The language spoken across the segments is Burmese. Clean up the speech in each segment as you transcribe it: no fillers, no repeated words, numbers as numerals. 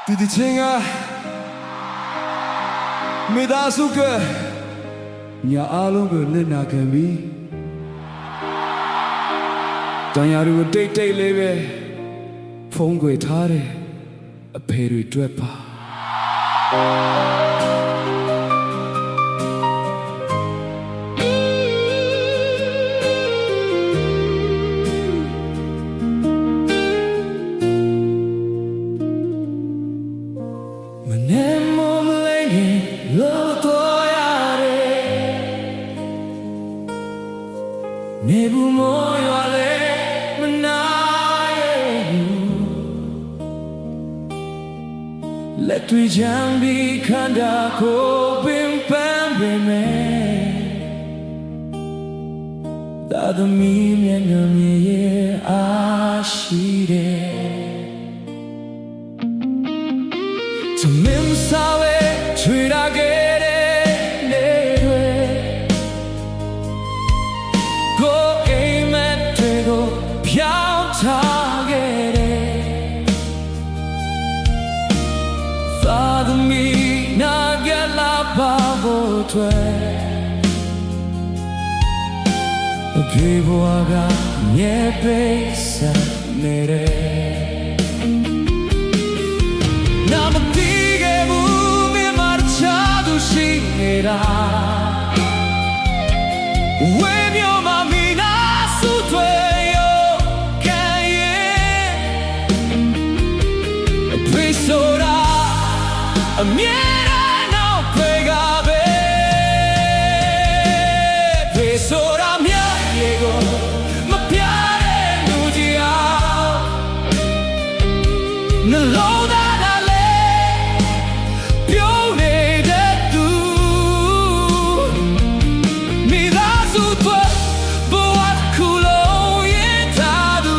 ဒီချင်းကမိသားစုကညာအားလုံးကိုလက်နာခံပြီးတန်ရာတွေကိုတိတ်တိတ်လေးပဲဖုံးကွယ်ထားတယ်အဖေတွေတွေ့ပါနေဘူးမောရွာလေမနာရဲ့လက်တွေ့ချမ်းပြီးခန္ဓာကိုယ်ပင်ပန်းပေမဲ့သာသမီမျက်နှာမြင်ရဲ့အားရှိတယ်သမင်းစားဝဲချွေရခဲ့အဖေဘဝကမြဲပေးစားနေတယ်နာမသိခဲ့ဘူးမြမချာသူရှိနေတာဝေမျိုးမမီနာစုထွေရောခံရဲ့အဖေဆိုတာအမြဲနှလုံးသားလေးပြုံးနေတဲ့သူမိသားစုတွေဘဝခုလုံးရင်ထားသူ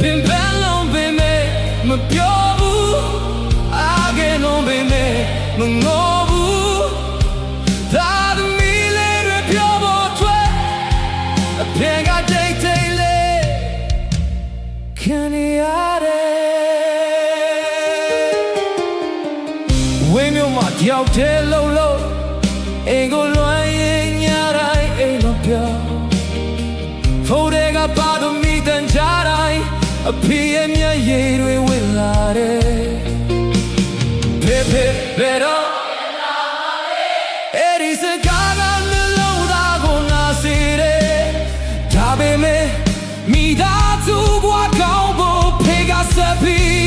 ပင်ပန်းလုံးပင်မဲ့မပြောဘူးအားကဲလုံးပင်မဲ့မငိုဘူးသာသမီလေးတွေပြောဖို့ထွက်အဖေကတိတ်တိတ်လေးခံဝေးမျိုးမှာတယောက်တည်းလုံးလုံးအိမ်ကိုလွှမ်းရင်ညတိုင်းအိမ်မပြောင်းဖိုးတွေကပါသမီတန်ကြတိုင်းအဖေရဲ့မျက်ရည်တွေဝင်လာတယ်ဖေဖေဘယ်တော့အဲ့ဒီစကားကနှလုံးသားကိုနာစေတယ်ဒါပေမဲ့မိသားစုဘဝကောင်းဖို့ဖေကဆက်ပြီး